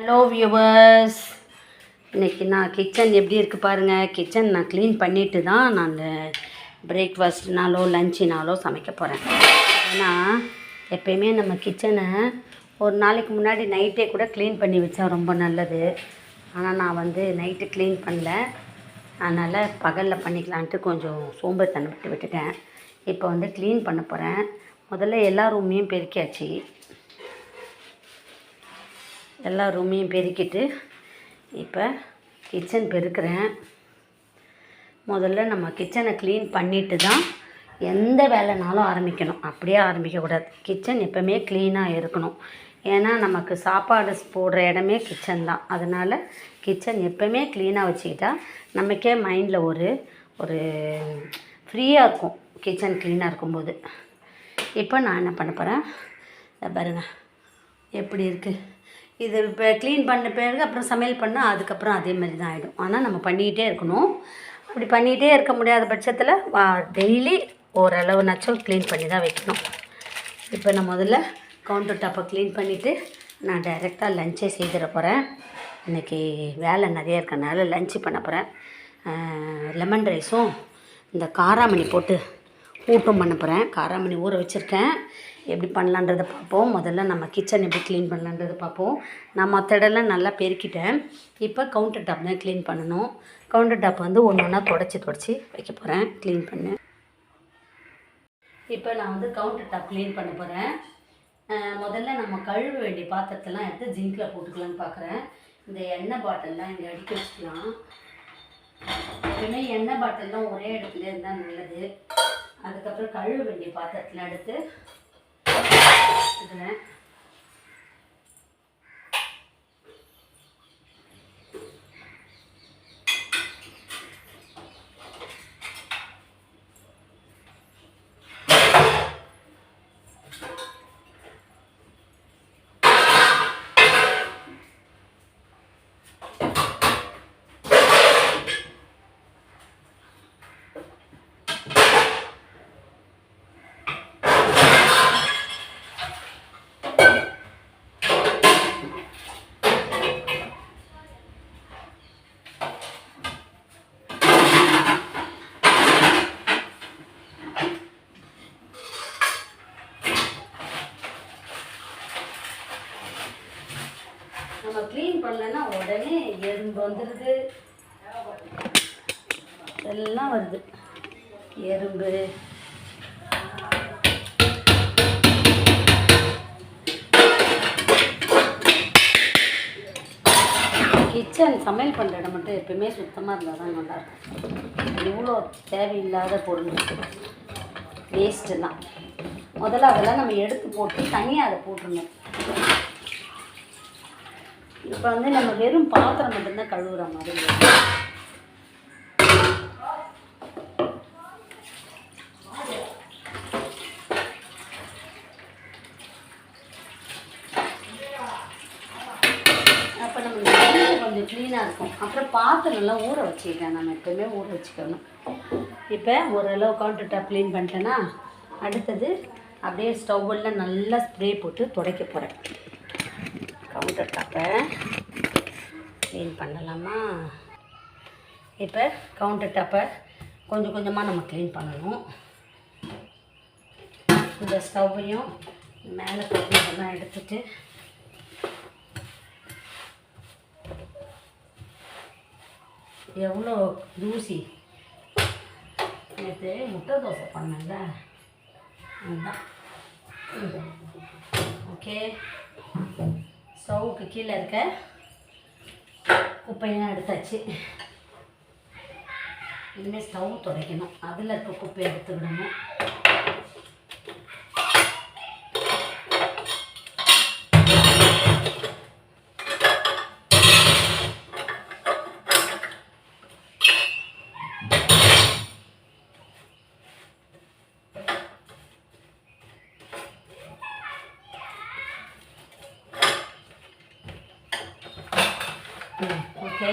Hello viewers, இன்றைக்கி நான் kitchen எப்படி இருக்குது பாருங்கள். கிச்சன் நான் க்ளீன் பண்ணிவிட்டு தான் நான் பிரேக்ஃபாஸ்ட்னாலோ லஞ்சுனாலோ சமைக்க போகிறேன். ஏன்னா எப்பயுமே நம்ம கிச்சனை ஒரு நாளைக்கு முன்னாடி நைட்டே கூட க்ளீன் பண்ணி வச்சா ரொம்ப நல்லது. ஆனால் நான் நைட்டு க்ளீன் பண்ணல, அதனால் பகலில் பண்ணிக்கலான்ட்டு கொஞ்சம் சோம்பேறித்தனம் விட்டுட்டேன். இப்போ க்ளீன் பண்ண போகிறேன். முதல்ல எல்லா ரூமையும் பெருக்கியாச்சு. எல்லா ரூமையும் பெருக்கிட்டு இப்போ கிச்சன் பெருக்கிறேன். முதல்ல நம்ம கிச்சனை க்ளீன் பண்ணிவிட்டு தான் எந்த வேலைனாலும் ஆரம்பிக்கணும். அப்படியே ஆரம்பிக்கக்கூடாது. கிச்சன் எப்போவுமே க்ளீனாக இருக்கணும். ஏன்னா நமக்கு சாப்பாடு போடுற இடமே கிச்சன் தான். அதனால் கிச்சன் எப்போவுமே க்ளீனாக வச்சுக்கிட்டா நமக்கே மைண்டில் ஒரு ஃப்ரீயாக இருக்கும் கிச்சன் க்ளீனாக இருக்கும்போது. இப்போ நான் என்ன பண்ண போகிறேன் பாருங்கள் எப்படி இருக்குது. இது இப்போ க்ளீன் பண்ண பிறகு அப்புறம் சமையல் பண்ணால் அதுக்கப்புறம் அதே மாதிரி தான் ஆகிடும். ஆனால் நம்ம பண்ணிக்கிட்டே இருக்கணும். அப்படி பண்ணிக்கிட்டே இருக்க முடியாத பட்சத்தில் டெய்லி ஓரளவுனாச்சும் க்ளீன் பண்ணி தான் வைக்கணும். இப்போ நான் முதல்ல கவுண்டர் டாப்பை க்ளீன் பண்ணிவிட்டு நான் டைரெக்டாக லஞ்சே செய்திட போகிறேன். இன்றைக்கி வேலை நிறைய இருக்கனால லஞ்சு பண்ண போகிறேன். லெமன் ரைஸும் இந்த காராமணி போட்டு கூட்டும் பண்ண போகிறேன். காராமணி ஊற வச்சுருக்கேன். எப்படி பண்ணலான்றதை பார்ப்போம். முதல்ல நம்ம கிச்சன் எப்படி க்ளீன் பண்ணலான்றதை பார்ப்போம். நான் மற்ற இடம்லாம் நல்லா பெருக்கிட்டேன். இப்போ கவுண்டர் டாப் தான் க்ளீன் பண்ணணும். கவுண்டர் டாப் ஒன்று ஒன்றா தொடச்சி வைக்க போகிறேன் க்ளீன் பண்ண. இப்போ நான் கவுண்டர் டாப் க்ளீன் பண்ண போகிறேன். முதல்ல நம்ம கழுவ வேண்டிய பாத்திரத்தெல்லாம் எடுத்து ஜிங்கில் போட்டுக்கலான்னு பார்க்குறேன். இந்த எண்ணெய் பாட்டில்லாம் இங்கே அடுக்கி வச்சுக்கலாம். எப்பவுமே எண்ணெய் பாட்டில்லாம் ஒரே இடத்துல இருந்தால் நல்லது. அதுக்கப்புறம் கழுவ வேண்டிய பாத்திரத்தில் எடுத்து இதில் நம்ம க்ளீன் பண்ணலன்னா உடனே எறும்பு வந்துடுது, எல்லாம் வருது எறும்பு. கிச்சன் சமையல் பண்ணுற இடம் மட்டும் எப்பவுமே சுத்தமாக இருந்தால் தான் நல்லாயிருக்கும். இவ்வளோ தேவையில்லாத பொருள் இருக்குது, வேஸ்ட்டு தான். முதல்ல அதெல்லாம் நம்ம எடுத்து போட்டு தனியாக அதை போட்டுருணும். இப்போ நம்ம வெறும் பாத்திரம் மட்டும்தான் கழுவுற மாதிரி. அப்போ நம்ம கொஞ்சம் க்ளீனாக இருக்கும். அப்புறம் பாத்திரம்லாம் ஊற வச்சுக்கலாம். நம்ம எப்போவுமே ஊற வச்சுக்கணும். இப்போ ஓரளவு கவுண்டர் டாப் க்ளீன் பண்ணிட்டேன்னா அடுத்தது அப்படியே ஸ்டவ்வில் நல்லா ஸ்ப்ரே போட்டு துடைக்க போகிறேன். கவுண்டர் டாப்பை க்ளீன் பண்ணலாமா? இப்போ கவுண்டர் டாப்பை கொஞ்சம் கொஞ்சமாக நம்ம க்ளீன் பண்ணணும். இந்த ஸ்டவ்வையும் மேலே இதெல்லாம் எடுத்துட்டு எவ்வளோ தூசி. நேற்று முட்டை தோசை பண்ணல, அதுதான். ஓகே, ஸ்டவ்வுக்கு கீழே இருக்க குப்பையெல்லாம் எடுத்தாச்சு. இனிமேல் ஸ்டவ் துடைக்கணும். அதில் இருக்க குப்பையை எடுத்துக்கிடணும். ஓகே,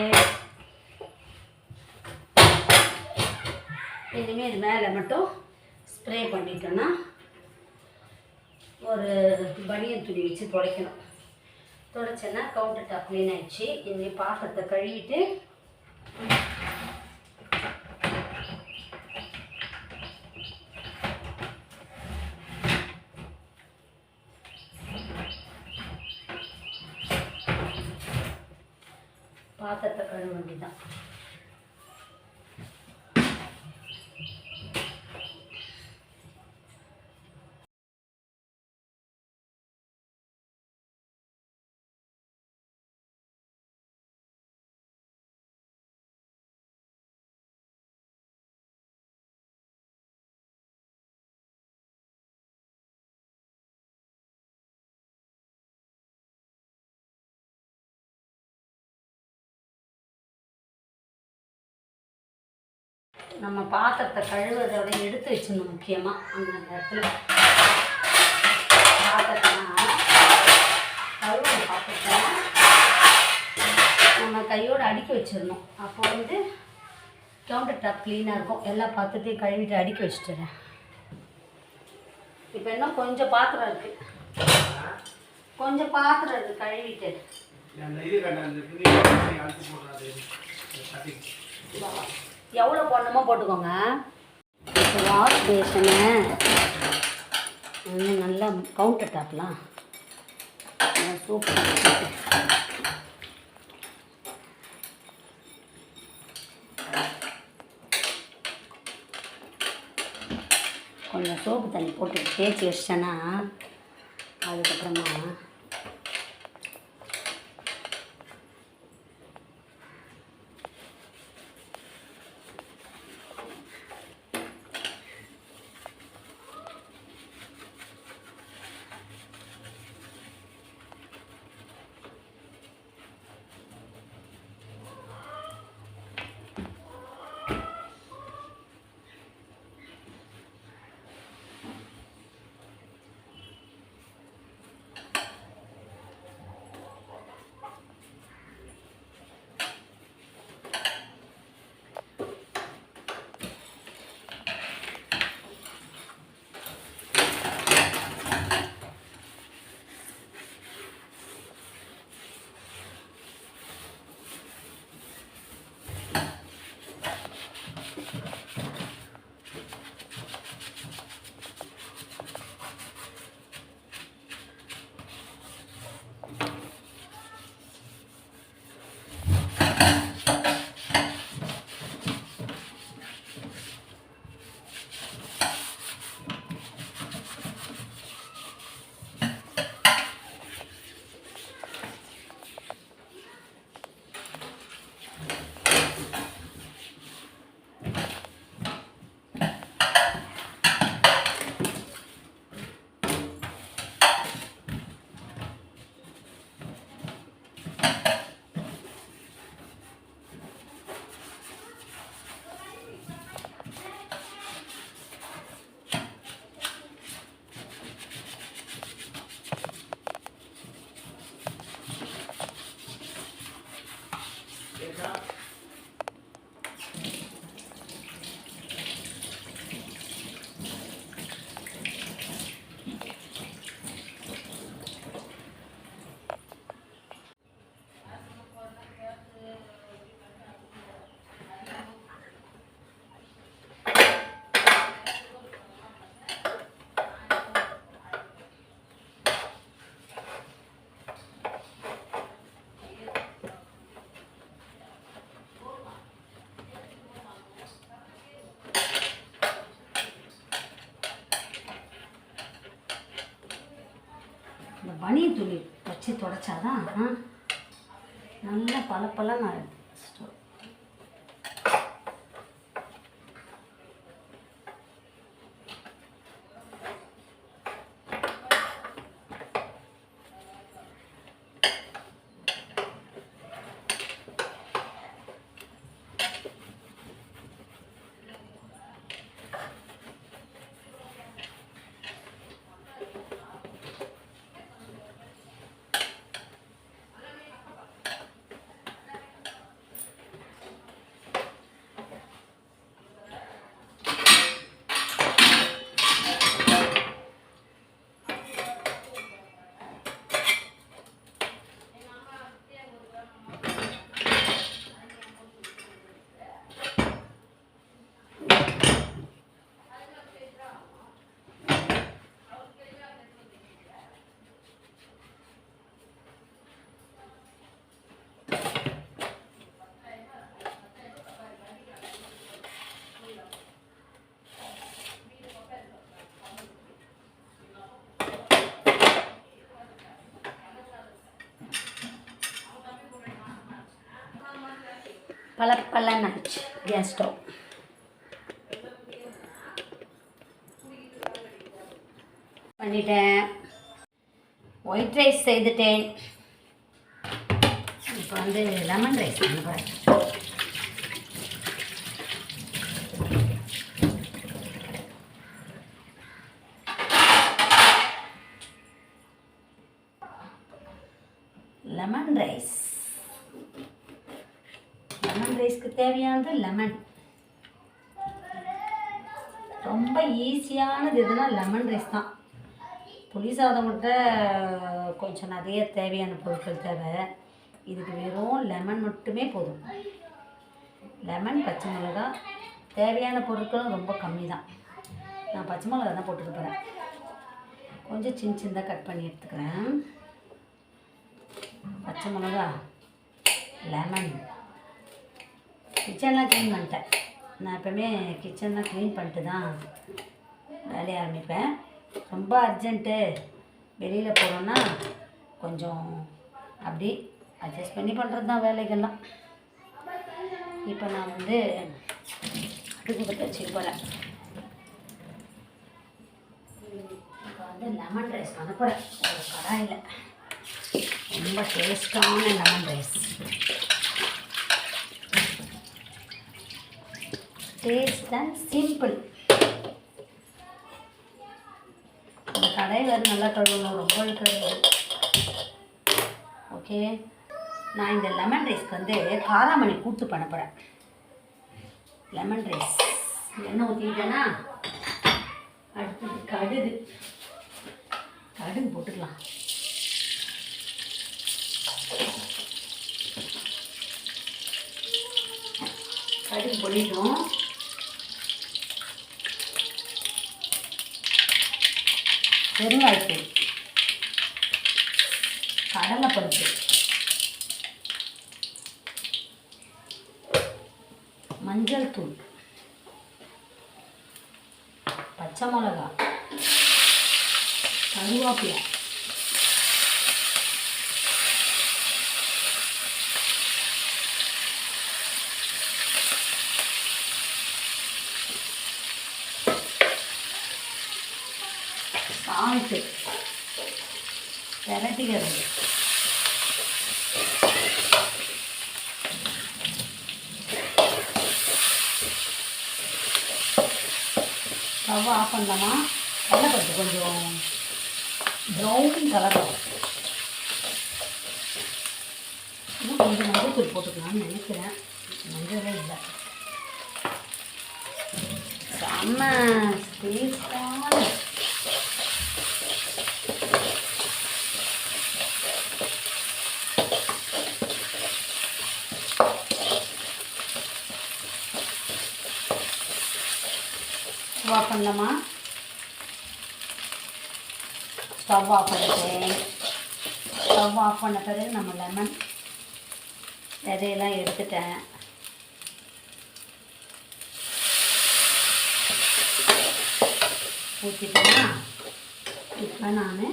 இனிமேல் இது மேலே மட்டும் ஸ்ப்ரே பண்ணிட்டோன்னா ஒரு பனியன் துணி வச்சு துடைக்கணும். தொடச்சேன்னா கவுண்டர் டாப் க்ளீன் ஆயிடுச்சு. இந்த பாத்திரத்தை கழுவிட்டு பாத்திரத்தை கழுவ வேண்டியதான். நம்ம பாத்திரத்தை கழுவுறதோட எடுத்து வச்சிடணும். முக்கியமாக அந்த இடத்துல பாத்திரத்தை கழுவுற பாத்திரத்தை நம்ம கையோடு அடுக்கி வச்சிடணும். அப்போ கவுண்டர் டாப் க்ளீனாக இருக்கும். எல்லா பாத்திரத்தையும் கழுவிட்டு அடுக்கி வச்சுட்டுறேன். இப்போ இன்னும் கொஞ்சம் பாத்திரம் இருக்குது, கழுவிட்டு எவ்வளோ போடணுமோ போட்டுக்கோங்க. வாஷ் பேஷனை நல்லா கவுண்டர் டாப்லாம் சூப்பராக கொஞ்சம் சோப்பு தண்ணி போட்டு தேய்ச்சி வச்சிட்டேன்னா அதுக்கப்புறமா இந்த பனியன் துணி வச்சு துடைச்சாதான் நல்லா பளபளன்னு ஆயிடுது. பலப்பலன்னு ஆச்சு கேஸ் ஸ்டவ். பண்ணிட்டேன். ஒயிட் ரைஸ் செய்துட்டேன். இப்போ வந்து லெமன் ரைஸ் பண்ண போகிறேன். லெமன் ரைஸ்க்கு தேவையானது லெமன். ரொம்ப ஈஸியானது எதுனா லெமன் ரைஸ் தான். புளி சாதம் மட்டும் கொஞ்சம் நிறைய தேவையான பொருட்கள் தேவை. இதுக்கு வெறும் லெமன் மட்டுமே போதும். லெமன், பச்சை மிளகா, தேவையான பொருட்களும் ரொம்ப கம்மி தான். நான் பச்சை மிளகா தான் போட்டுக்க போகிறேன். கொஞ்சம் சின்னதாக கட் பண்ணி எடுத்துக்கிறேன். பச்சை மிளகா, லெமன். கிச்சன்லாம் க்ளீன் பண்ணிட்டேன். நான் எப்போவுமே கிச்சன்லாம் க்ளீன் பண்ணிட்டு தான் வேலையை ஆரம்பிப்பேன். ரொம்ப அர்ஜென்ட்டு வெளியில் போகிறோன்னா கொஞ்சம் அப்படி அட்ஜஸ்ட் பண்ணி பண்ணுறது தான் வேலைகள்லாம். இப்போ நான் வந்து அடுப்பு பற்ற வச்சுக்க போகிறேன். இப்போ வந்து லெமன் ரைஸ் பண்ண போகிறேன் ஒரு கடாயில். ரொம்ப டேஸ்டான lemon rice. Taste and simple. இந்த கடை வேறு நல்லா கழுவணும், ரொம்ப கழுவு. ஓகே, நான் இந்த லெமன் ரைஸ்க்கு வந்து காராமணி கூட்டு பண்ண போகிறேன். லெமன் ரைஸ் எண்ணெய் ஊற்றிக்கிட்டேன்னா அடுத்தது கடுகு போட்டுக்கலாம். கடுகு பொடிட்டும். பெருங்காயத்தூள், கடலைப்பருப்பு, மஞ்சள் தூள், பச்சை மிளகா, கருவேப்பிலை, சால்ட்டு, பிரட்டிக்கிறது. ஸ்டவ் ஆஃப் பண்ணலாமா? கடலைப்பருப்பு கொஞ்சம் ப்ரௌன் கலர் வரும். இன்னும் கொஞ்சம் மஞ்சள் தூள் போட்டுக்கலாம்னு நினைக்கிறேன். மஞ்சளே இல்லை. செம்ம டேஸ்டான ஆஃப் பண்ணலாமா? ஸ்டவ் ஆஃப் பண்ணிட்டேன். ஸ்டவ் ஆஃப் பண்ண பிறகு நம்ம லெமன் விதையெல்லாம் எடுத்துட்டேன். ஊற்றிட்டேன்னா இப்போ நான்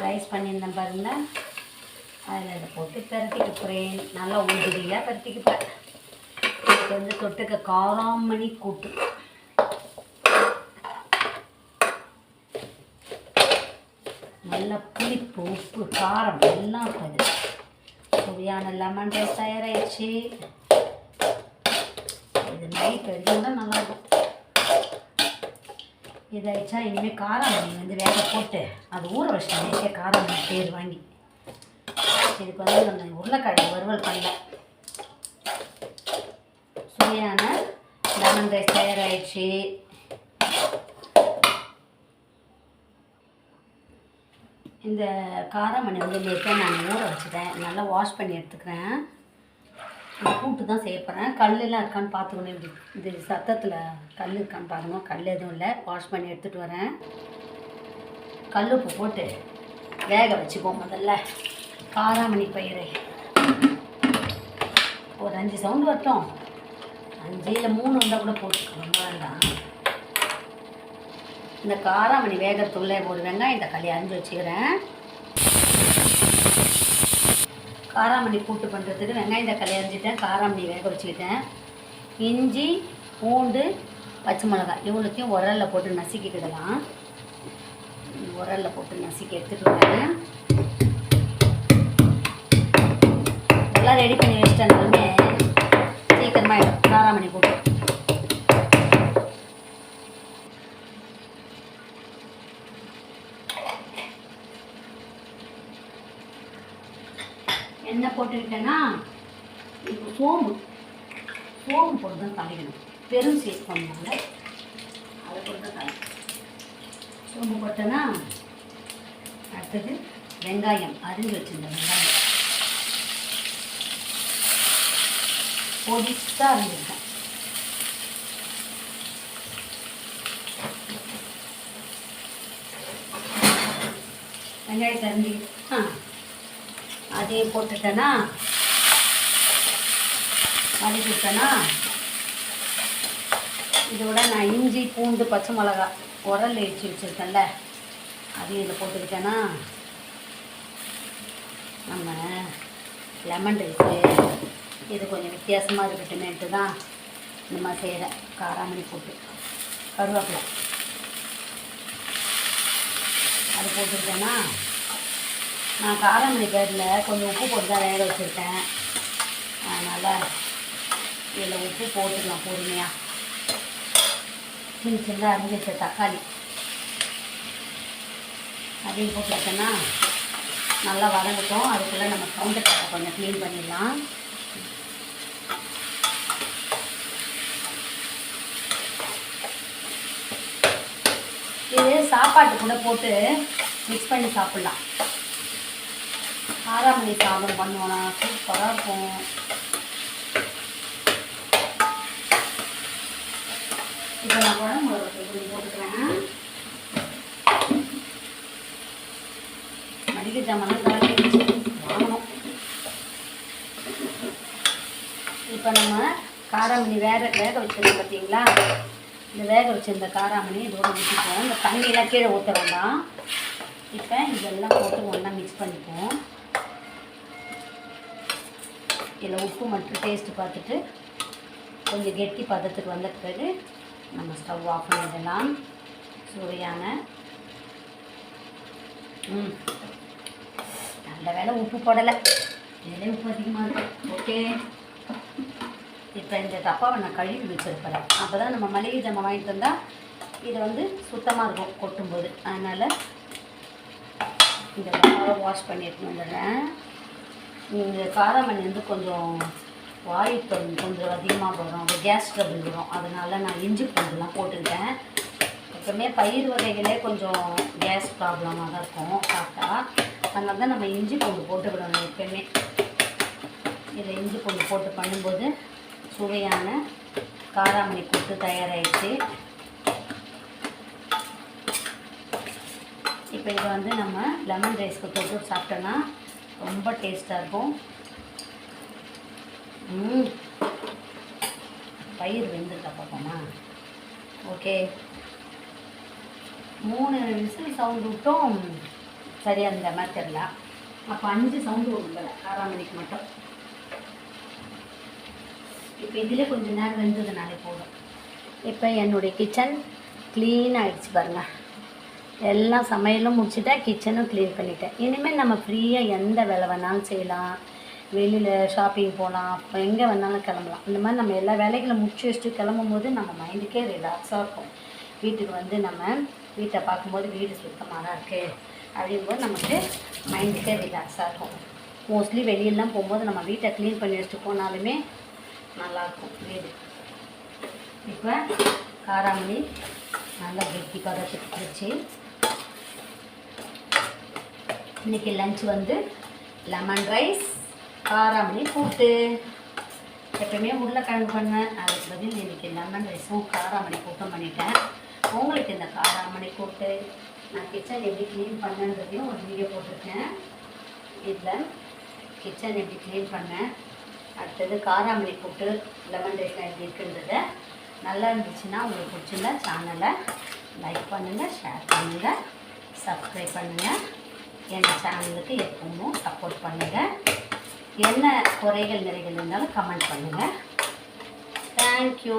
ரைஸ் பண்ணியிருந்தேன் பாருங்க, அதில் இதை போட்டு பரட்டிக்க போகிறேன். நல்லா உதிரியாக பரட்டிக்கப்பேன். இதுக்கு வந்து தொட்டுக்க காராமணி கூட்டு. நல்ல புளிப்பு, உப்பு, காரம் எல்லாம் இருக்குது. சுவையான லெமன் ரைஸ் தயாராகிடுச்சு. இது நைட் வரைக்கும் தான் நல்லாயிருக்கும். இதாகிடுச்சா இனிமேல் காராமணி வந்து வேக போட்டு அது ஊற வச்சிட்டேன். நேற்றே காராமணி பேர் வாங்கி. இதுக்கு வந்து நம்ம உருளைக்கிழங்கு வறுவல் பண்ணலாம். சுவையான லெமன் ரைஸ் தயாராகிடுச்சு. இந்த காராமணி வந்து நேற்றே நான் ஊற வச்சுட்டேன். நல்லா வாஷ் பண்ணி எடுத்துக்கிறேன். கூட்டு தான் செய்ய போகிறேன். கல்லெல்லாம் இருக்கான்னு பார்த்துக்கணும். இப்படி இது சத்தத்தில் கல் இருக்கான்னு பார்க்கணும். கல் எதுவும் இல்லை. வாஷ் பண்ணி எடுத்துகிட்டு வரேன். கல் உப்பு போட்டு வேக வச்சுப்போம். முதல்ல காராமணி பயிரை ஒரு 5 சவுண்டு வரட்டும். 5 இல்லை 3 வந்தால் கூட போட்டுக்கணும். வேண்டாம். இந்த காராமணி வேகத்துக்குள்ளே ஒரு வெங்காயம் தக்காளி அரிஞ்சு வச்சுக்கிறேன். காராமணி கூட்டு பண்ணுறதுக்கு வெங்காயம் தக்காளி அரிஞ்சிட்டேன், காராமணி வேக வச்சுக்கிட்டேன். இஞ்சி பூண்டு பச்சை மிளகாய் இவ்வளோத்தையும் உரலில் போட்டு நசுக்கிக்கிடலாம். உரலில் போட்டு நசுக்கி எடுத்துக்கிட்டேன். எல்லாம் ரெடி பண்ணி வச்சுட்டேன்னாலுமே சீக்கிரமாக காராமணி போட்டு என்ன போட்டுக்கிட்டேன்னா இப்போ சோம்பு போட்டு தான் தாளிக்கணும். பெரும் சேர்த்து பண்ணுவாங்க, அதை போட்டு தான் தாளிக்கணும். சோம்பு போட்டேன்னா அடுத்தது வெங்காயம் அரிஞ்சு வச்சுருந்தேன். வெங்காயம் பொடிசாக அரிஞ்சிருக்கேன். வெங்காயத்தை அரிஞ்சு அதையும் போட்டுட்டேன்னா வதக்கிட்டேன்னா இதோட நான் இஞ்சி பூண்டு பச்சை மிளகா உரல் இடிச்சு வச்சுருக்கேன்ல அதையும் இதில் போட்டுக்கிட்டேன்னா நம்ம லெமன் ரைஸு இது கொஞ்சம் வித்தியாசமாக இருக்கட்டுமேன்ட்டு தான் இந்த மாதிரி செய்கிறேன். காராமணி போட்டு கருவேப்பிலை அது போட்டுக்கிட்டேன்னா நான் காராமணி பேரில் கொஞ்சம் உப்பு போட்டு தான் வேக வச்சுருக்கேன். அதனால் இதில் உப்பு போட்டுக்கலாம் பொறுமையாக. சின்ன சின்னதாக அரிஞ்சு வச்ச தக்காளி அதையும் போட்டுக்கிட்டோன்னா நல்லா வதங்கட்டும். அதுக்குள்ளே நம்ம கவுண்டர் டாப்பை கொஞ்சம் க்ளீன் பண்ணிடலாம். இது சாப்பாட்டு கூட போட்டு மிக்ஸ் பண்ணி சாப்பிட்லாம். காராமணி சாதம் பண்ணுவோன்னா சூப்பராக இருக்கும். இப்போ நான் குழம்பு போட்டுக்கிறேன். மளிகை ஜாமான் வாங்கணும். இப்போ நம்ம காராமணி வேக வச்சுருந்தோம் பார்த்தீங்களா, இந்த வேக வச்சுருந்த காராமணி இதோட ஊற்றிப்போம். இந்த தண்ணியெல்லாம் கீழே ஊற்ற வேண்டாம். இப்போ இதெல்லாம் போட்டு ஒன்றா மிக்ஸ் பண்ணிப்போம். இதில் உப்பு மட்டும் டேஸ்ட்டு பார்த்துட்டு கொஞ்சம் கெட்டி பதத்துக்கு வந்த பிறகு நம்ம ஸ்டவ் ஆஃப் பண்ணிடலாம். சுவையான நல்ல வேலை உப்பு போடலை, இதிலே உப்பு அதிகமாக இருக்குது. ஓகே, இப்போ இந்த டப்பாவை நான் கழுவி வச்சுருப்பேன். அப்போ தான் நம்ம மளிகை ஜாமான் வாங்கிட்டு வந்தால் இது வந்து சுத்தமாக இருக்கும் கொட்டும்போது. அதனால் இந்த டப்பாவை வாஷ் பண்ணி எடுத்துன்னு வந்துடுறேன். இந்த காராமணி வந்து கொஞ்சம் வாயு கொஞ்சம் அதிகமாக வரும், அது கேஸ் ட்ரபிள் வரும். அதனால் நான் இஞ்சி பூண்டுலாம் போட்டுக்கிட்டேன். எப்பவுமே பயிர் வகைகளே கொஞ்சம் கேஸ் ப்ராப்ளமாக தான் இருக்கும் சாப்பிட்டா. அதனால தான் நம்ம இஞ்சி பூண்டு போட்டுக்கிடணும் எப்பவுமே. இதில் இஞ்சி பூண்டு போட்டு பண்ணும்போது சுவையான காராமணி கூட்டு தயாராகிடுச்சு. இப்போ இதை வந்து நம்ம லெமன் ரைஸ்க்கு போட்டு சாப்பிட்டோன்னா ரொம்ப டேஸ்ட்டாக இருக்கும். பயிர் வெந்திருக்கா பார்ப்போமா? ஓகே, 3 விசில் சவுண்டு விட்டோம். சரியாக இருந்த மாதிரி தெரியல. அப்போ 5 சவுண்டு விடல காராமணிக்கு மட்டும். இப்போ இதிலே கொஞ்சம் நேரம் வெந்ததுனாலே போதும். இப்போ என்னுடைய கிச்சன் க்ளீன் ஆகிடுச்சு பாருங்கள். எல்லாம் சமையலும் முடிச்சுட்டேன், கிச்சனும் க்ளீன் பண்ணிட்டேன். இனிமேல் நம்ம ஃப்ரீயாக எந்த வேலை வேணாலும் செய்யலாம். வெளியில் ஷாப்பிங் போகலாம், எங்கே வேணாலும் கிளம்பலாம். இந்த மாதிரி நம்ம எல்லா வேலைகளும் முடிச்சு வச்சுட்டு கிளம்பும் போது நம்ம மைண்டுக்கே ரிலாக்ஸாக இருக்கும். வீட்டுக்கு வந்து நம்ம வீட்டை பார்க்கும்போது வீடு சுத்தமாக தான் இருக்குது அப்படிங்கும்போது நமக்கு மைண்டுக்கே ரிலாக்ஸாக இருக்கும். மோஸ்ட்லி வெளியெல்லாம் போகும்போது நம்ம வீட்டை க்ளீன் பண்ணி வச்சுட்டு போனாலுமே நல்லாயிருக்கும் வீடு. இப்போ காராமணி நல்லா கெட்டி பதத்துக்கு வச்சு இன்றைக்கி லஞ்ச் வந்து லெமன் ரைஸ் காராமணி கூட்டு. எப்பவுமே உருளைக்கிழங்கு பண்ணுவேன், அதுக்கு பதில் இன்றைக்கி லெமன் ரைஸும் காராமணி கூட்டும் பண்ணிட்டேன். உங்களுக்கு இந்த காராமணி கூட்டு நான் கிச்சன் எப்படி க்ளீன் பண்ணேன்றதையும் ஒரு வீடியோ போட்டிருக்கேன். இதில் கிச்சன் எப்படி க்ளீன் பண்ணேன், அடுத்தது காராமணி கூட்டு லெமன் ரைஸ் எப்படி இருக்குன்றத நல்லா இருந்துச்சுன்னா உங்களுக்கு பிடிச்சிருந்தா சேனலை லைக் பண்ணுங்கள், ஷேர் பண்ணுங்கள், சப்ஸ்கிரைப் பண்ணுங்கள். எங்கள் சேனலுக்கு எப்பவும் சப்போர்ட் பண்ணுங்கள். என்ன குறைகள் நிறைகள் இருந்தாலும் கமெண்ட் பண்ணுங்கள். தேங்க்யூ.